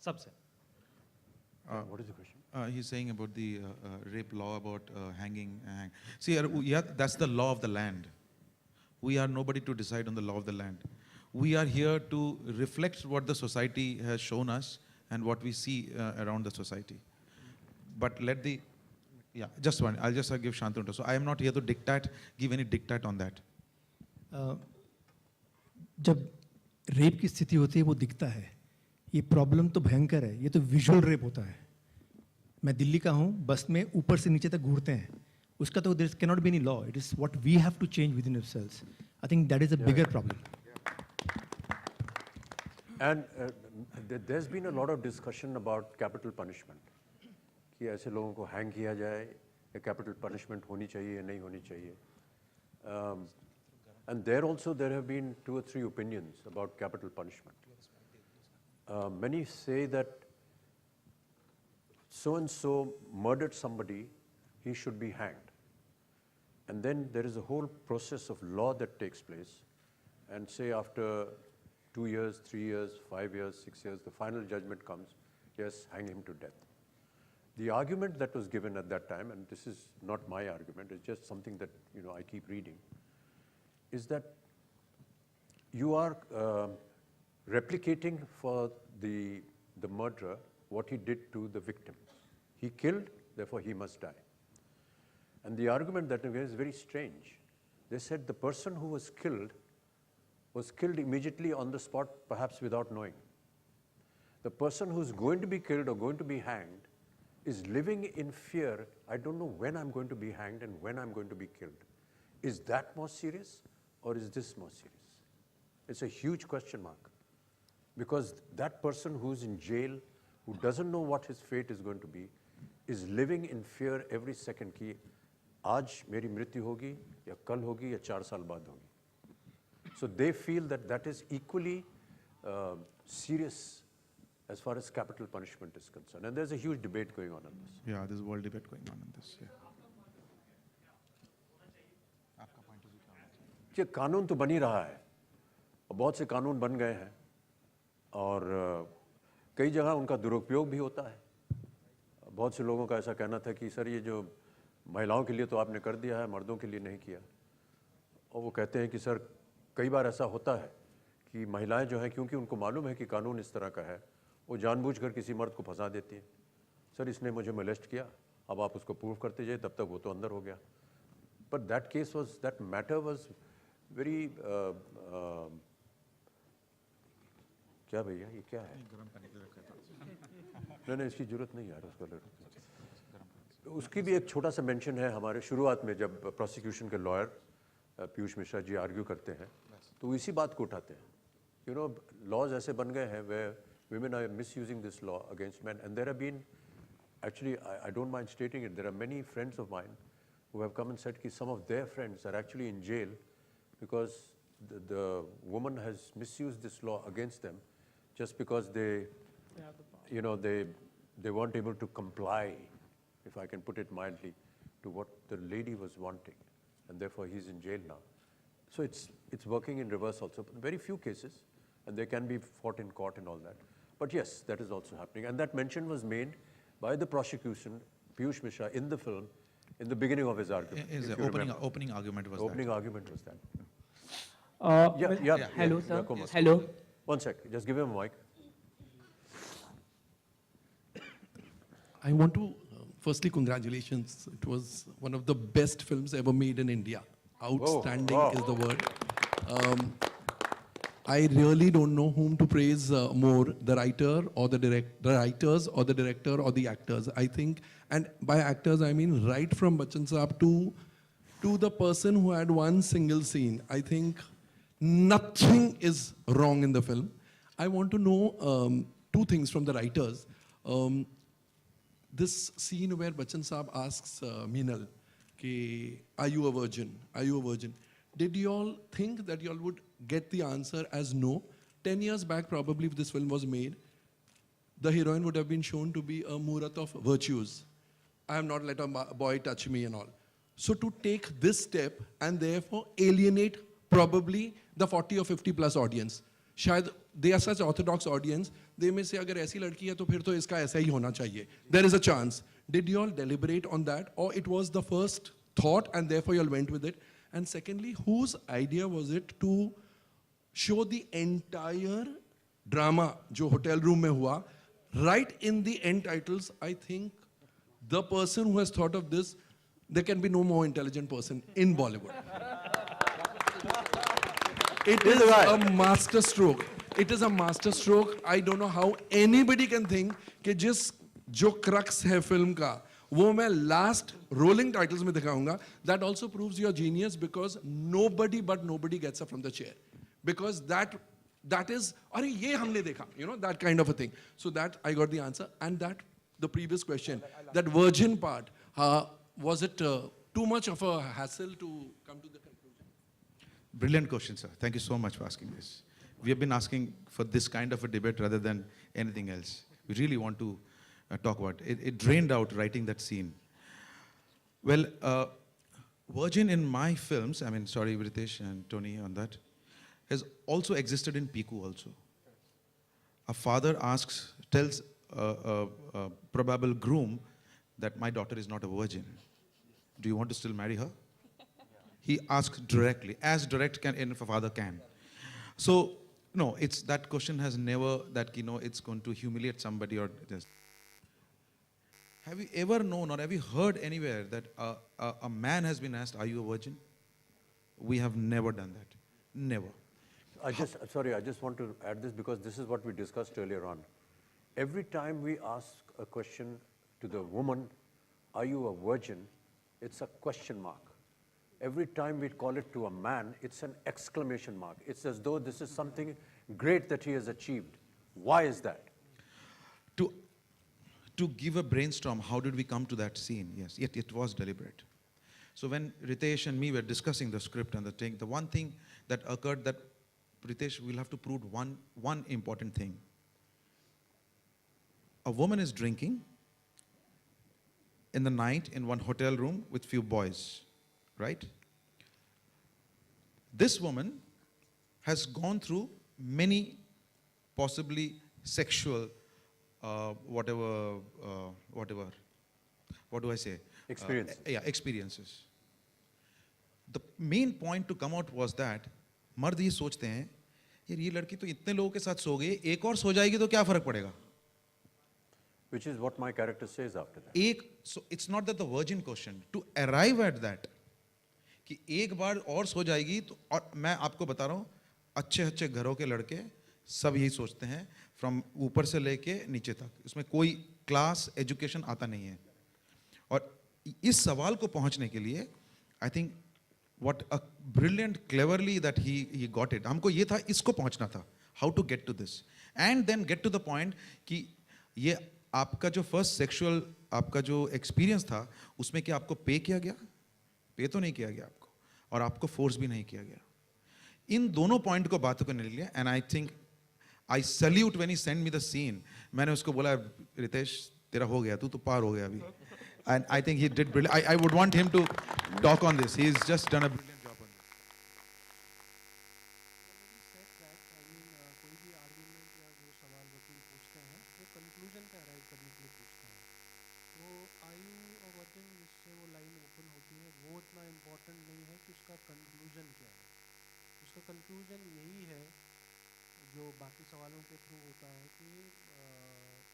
सबसे. What is the question? He's saying about the rape law, about hanging. See, yeah, that's the law of the land. We are nobody to decide on the law of the land. We are here to reflect what the society has shown us and what we see around the society. But let the, yeah, just one. I'll just give Shantanu. So I am not here to give any diktat on that. जब rape की स्थिति होती है वो दिखता है. ये problem तो भयंकर है. ये तो विजुअल रेप होता है. मैं दिल्ली का हूँ, बस में ऊपर से नीचे तक घूरते हैं. उसका तो there cannot be any law. It is what we have to change within ourselves. I think that is a bigger problem. And there's been a lot of discussion about capital punishment. कि ऐसे लोगों को hang किया जाए, या capital punishment होनी चाहिए या नहीं होनी चाहिए. And there also there have been 2 or 3 opinions about capital punishment. Many say that so-and-so murdered somebody, he should be hanged. And then there is a whole process of law that takes place. And say after 2 years, 3 years, 5 years, 6 years, the final judgment comes, yes, hang him to death. The argument that was given at that time, and this is not my argument, it's just something that I keep reading, is that you are replicating for the murderer what he did to the victim. He killed, therefore he must die. And the argument that is very strange. They said the person who was killed immediately on the spot, perhaps without knowing. The person who's going to be killed or going to be hanged is living in fear. I don't know when I'm going to be hanged and when I'm going to be killed. Is that more serious or is this more serious? It's a huge question mark. Because that person who's in jail, who doesn't know what his fate is going to be, is living in fear every second कि आज मेरी मृत्यु होगी या कल होगी या 4 साल बाद होगी. So they feel that that is equally serious as far as capital punishment is concerned. And there's a huge debate going on this. Yeah, there's a world debate going on in this. Yeah. ये कानून तो बन ही रहा है. बहुत से कानून बन गए हैं और कई जगह उनका दुरुपयोग भी होता है. बहुत से लोगों का ऐसा कहना था कि सर ये जो महिलाओं के लिए तो आपने कर दिया है, मर्दों के लिए नहीं किया. और वो कहते हैं कि सर कई बार ऐसा होता है कि महिलाएं जो हैं, क्योंकि उनको मालूम है कि कानून इस तरह का है, वो जानबूझकर किसी मर्द को फंसा देती हैं. सर इसने मुझे मोलेस्ट किया, अब आप उसको प्रूव करते जाइए, तब तक वो तो अंदर हो गया. But that matter was very क्या भैया ये क्या है? नहीं इसकी जरूरत नहीं यार उसको. उसकी भी एक छोटा सा मेंशन है हमारे शुरुआत में, जब प्रोसिक्यूशन के लॉयर पीयूष मिश्रा जी आर्ग्यू करते हैं तो इसी बात को उठाते हैं. लॉज ऐसे बन गए हैं where women are misusing this law against men, and there have been actually I don't mind stating it, there are many friends of mine who have come and said that some of their friends are actually in jail because the woman has misused this law against them just because they weren't able to comply, if I can put it mildly, to what the lady was wanting, and therefore he's in jail now. So it's working in reverse also. Very few cases, and they can be fought in court and all that. But yes, that is also happening. And that mention was made by the prosecution, Piyush Mishra, in the film, in the beginning of his argument. His opening argument was opening argument was that. Hello, sir. Hello. One sec, just give him a mic. I want to, firstly, congratulations. It was one of the best films ever made in India. Outstanding is the word. I really don't know whom to praise more, the writer or the writers or the director or the actors. I think, and by actors I mean right from Bachchan Saab to the person who had one single scene. I think nothing is wrong in the film. I want to know 2 things from the writers. This scene where Bachchan Saab asks Meenal, are you a virgin? Are you a virgin? Did you all think that you all would get the answer as no? 10 years back, probably, if this film was made, the heroine would have been shown to be a Murat of virtues. I have not let a boy touch me and all. So to take this step and therefore alienate probably the 40 or 50 plus audience, शायद they are such orthodox audience, they may say अगर ऐसी लड़की है तो फिर तो इसका ऐसा ही होना चाहिए. There is a chance. Did you all deliberate on that, or it was the first thought and therefore you all went with it? And secondly, whose idea was it to show the entire drama जो hotel room में हुआ, right in the end titles? I think the person who has thought of this, there can be no more intelligent person in Bollywood. It is a master stroke. It is a master stroke. I don't know how anybody can think कि जिस जो crux है film का वो मैं last rolling titles में दिखाऊंगा. That also proves your genius, because nobody but nobody gets up from the chair, because that is अरे ये हमने देखा, you know, that kind of a thing. So that I got the answer. And that the previous question, that virgin part, was it too much of a hassle to come to the conclusion? Brilliant question, sir. Thank you so much for asking this. We have been asking for this kind of a debate rather than anything else. We really want to talk about it. It drained out writing that scene. Well, Virgin in my films, I mean, sorry, Ritesh and Tony on that, has also existed in Piku also. A father tells a probable groom that my daughter is not a virgin. Do you want to still marry her? He asks directly, as direct can a father can. So, no, it's that question has never that it's going to humiliate somebody or this. Have you ever known or have you heard anywhere that a man has been asked, "Are you a virgin?" We have never done that. Never. I just want to add this because this is what we discussed earlier on. Every time we ask a question to the woman, "Are you a virgin?" it's a question mark. Every time we call it to a man, it's an exclamation mark. It's as though this is something great that he has achieved. Why is that? To give a brainstorm, how did we come to that scene? Yes, yet it was deliberate. So when Ritesh and me were discussing the script and the thing, the one thing that occurred that Ritesh will have to prove one important thing. A woman is drinking in the night in one hotel room with few boys, right? This woman has gone through many possibly sexual what do I say? Experience. Experiences. The main point to come out was that मर्द ये सोचते हैं यार ये लड़की तो इतने लोगों के साथ सो गई, एक और सो जाएगी तो क्या फर्क पड़ेगा? Which is what my character says after that. So it's not that the virgin question. To arrive at that, कि एक बार और सो जाएगी तो, और मैं आपको बता रहा हूँ अच्छे अच्छे घरों के लड़के सब यही सोचते हैं, फ्रॉम ऊपर से लेके नीचे तक, इसमें कोई क्लास एजुकेशन आता नहीं है. और इस सवाल को पहुंचने के लिए I think what a brilliant cleverly that he got it. हमको ये था, इसको पहुंचना था, how to get to this and then get to the point कि ये आपका जो फर्स्ट सेक्सुअल आपका जो एक्सपीरियंस था उसमें क्या आपको पे किया गया? पे तो नहीं किया गया आपको, और आपको फोर्स भी नहीं किया गया. इन दोनों पॉइंट को बातों को नहीं लिया. And I think I salute when he send me the scene. मैंने उसको बोला रितेश तेरा हो गया, तू तो पार हो गया अभी. And I think he did brilliant. I would want him to talk on this. He is just done a brilliant job on this. कोई भी आर्गुमेंट या जो सवाल वकील पूछते हैं वो कंक्लूजन पे अराइव करने के लिए पूछते हैं. तो आयु और वर्जन जिससे वो लाइन ओपन होती है वो इतना इम्पोर्टेंट नहीं है कि उसका कंक्लूजन क्या है. उसका कंक्लूजन यही है जो बाकी सवालों के थ्रू होता है कि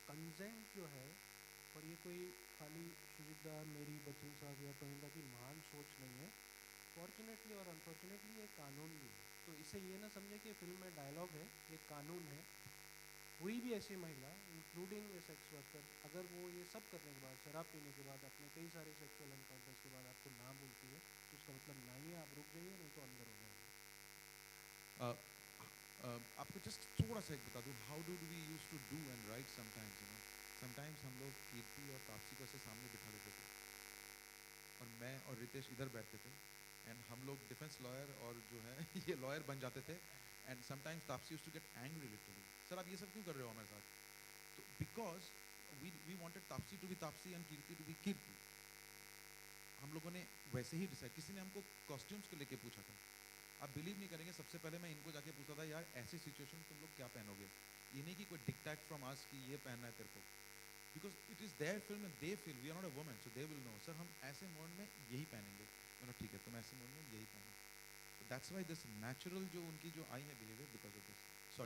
कंसेंट जो है, और ये कोई खाली सुजित मेरी बच्चन साहब या टोनिंदा की महान सोच नहीं है. फॉर्चुनेटली और अनफॉर्चुनेटली ये कानून भी है. तो इसे ये ना समझे कि फिल्म में डायलॉग है, ये कानून है. कोई भी ऐसी महिला इंक्लूडिंग ए सेक्स वर्कर अगर वो ये सब करने के बाद, शराब पीने के बाद, अपने कई सारे सेक्सुअल एनकाउंटर्स के बाद आपको ना बोलती है तो उसका मतलब ना ही आप रुक जाइए, नहीं तो अंदर हो जाएंगे. आपको जस्ट थोड़ा सा एक बता दूं, how do we use to do and right sometimes. Sometimes हम लोग कीर्ति और तापसी को ऐसे सामने बिठा देते थे और मैं और रितेश इधर बैठते थे एंड हम लोग डिफेंस लॉयर और जो है ये लॉयर बन जाते थे. And sometimes Taapsee used to get angry literally, sir आप ये सब क्यों कर रहे हो हमारे साथ? तो because we wanted Taapsee to be Taapsee and Keerthy to be Keerthy. हम लोगों ने वैसे ही डिसाइड, किसी ने हमको कॉस्ट्यूम्स को लेके पूछा था आप बिलीव नहीं करेंगे, सबसे पहले मैं इनको जाके पूछता था, यार ऐसी सिचुएशन तुम लोग क्या पहनोगे, ये नहीं कि कोई डिक्टेट फ्रॉम अस कि ये पहनना है तेरे को, because it is their film and they feel we are not a woman, so they will know sir हम ऐसे मोड में यही पहनेंगे। मैंने ठीक है तुम ऐसे मोड में यही पहनो, so that's why this natural जो उनकी जो आई है behaviour because of this. Sir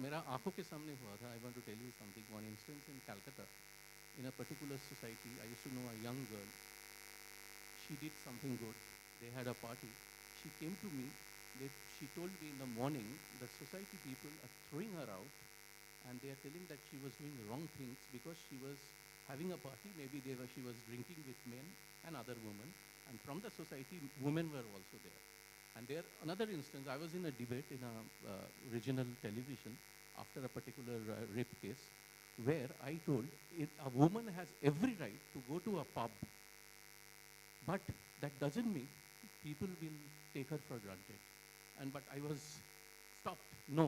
मेरा आंखों के सामने हुआ था। I want to tell you something, one instance in Calcutta, in a particular society, I used to know a young girl. She did something good. They had a party. She came to me. She told me in the morning that society people are throwing her out and they are telling that she was doing wrong things because she was having a party. Maybe she was drinking with men and other women. And from the society, women were also there. And there, another instance, I was in a debate in a regional television after a particular rape case, where I told a woman has every right to go to a pub, but that doesn't mean people will take her for granted. But I was stopped. No,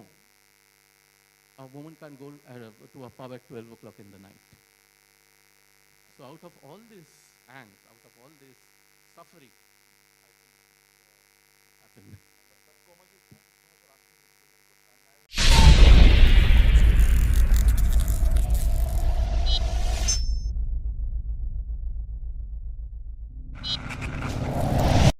a woman can't go to a pub at 12 o'clock in the night. So out of all this angst, out of all this suffering, I think happened.